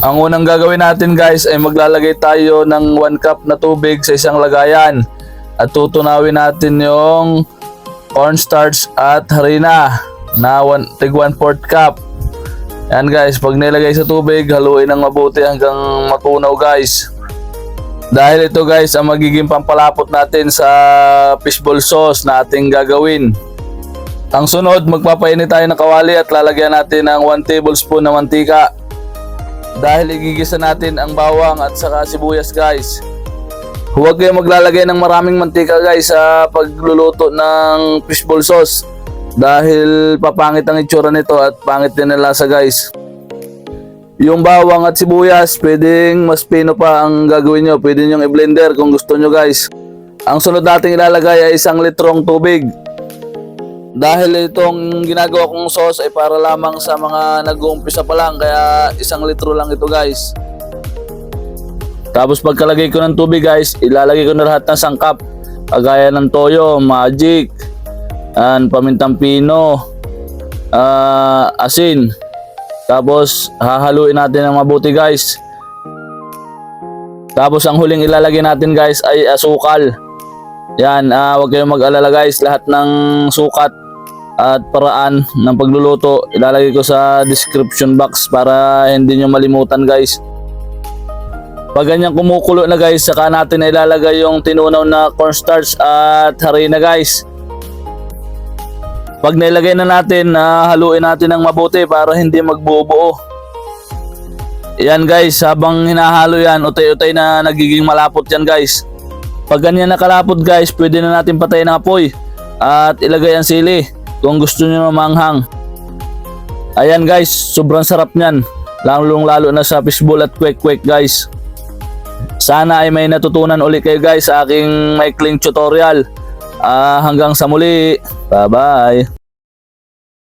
Ang unang gagawin natin guys ay maglalagay tayo ng 1 cup na tubig sa isang lagayan at tutunawin natin yung cornstarch at harina na tig 1/4 cup. Yan guys, pag nilagay sa tubig, haluin ng mabuti hanggang matunaw guys. Dahil ito guys ang magiging pampalapot natin sa fishball sauce na ating gagawin. Ang sunod, magpapainit tayo ng kawali at lalagyan natin ng 1 tablespoon na mantika. Dahil igigisa natin ang bawang at saka sibuyas guys. Huwag kayong maglalagay ng maraming mantika guys sa pagluluto ng fishball sauce. Dahil papangit ang itsura nito at pangit din ang lasa guys. Yung bawang at sibuyas, pwedeng mas pino pa ang gagawin nyo. Pwede nyo i-blender kung gusto nyo guys. Ang sunod nating ilalagay ay 1 litrong tubig. Dahil itong ginagawa kong sauce ay para lamang sa mga nag-uumpisa pa lang, kaya 1 litro lang ito guys. Tapos pagkalagay ko ng tubig guys, ilalagay ko na lahat ng sangkap. Kagaya ng toyo, magic, pamintang pino, asin. Tapos hahaluin natin ng mabuti guys. Tapos ang huling ilalagay natin guys ay asukal. Yan, huwag kayong mag-alala guys, lahat ng sukat at paraan ng pagluluto ilalagay ko sa description box para hindi nyo malimutan guys. Pag ganyan kumukulo na guys, saka natin ilalagay yung tinunaw na cornstarch at harina guys. Pag nilagay na natin, haluin natin ng mabuti para hindi magbuo-buo. Yan guys, habang hinahalo yan, utay-utay na nagiging malapot yan guys. Pag ganyan nakalapot guys, pwede na natin patayin ang apoy at ilagay ang sili kung gusto nyo manghang. Ayan guys, sobrang sarap nyan, lalong-lalo na sa fishball at kwek-kwek guys. Sana ay may natutunan ulit kayo guys sa aking maikling tutorial. Hanggang sa muli, bye bye.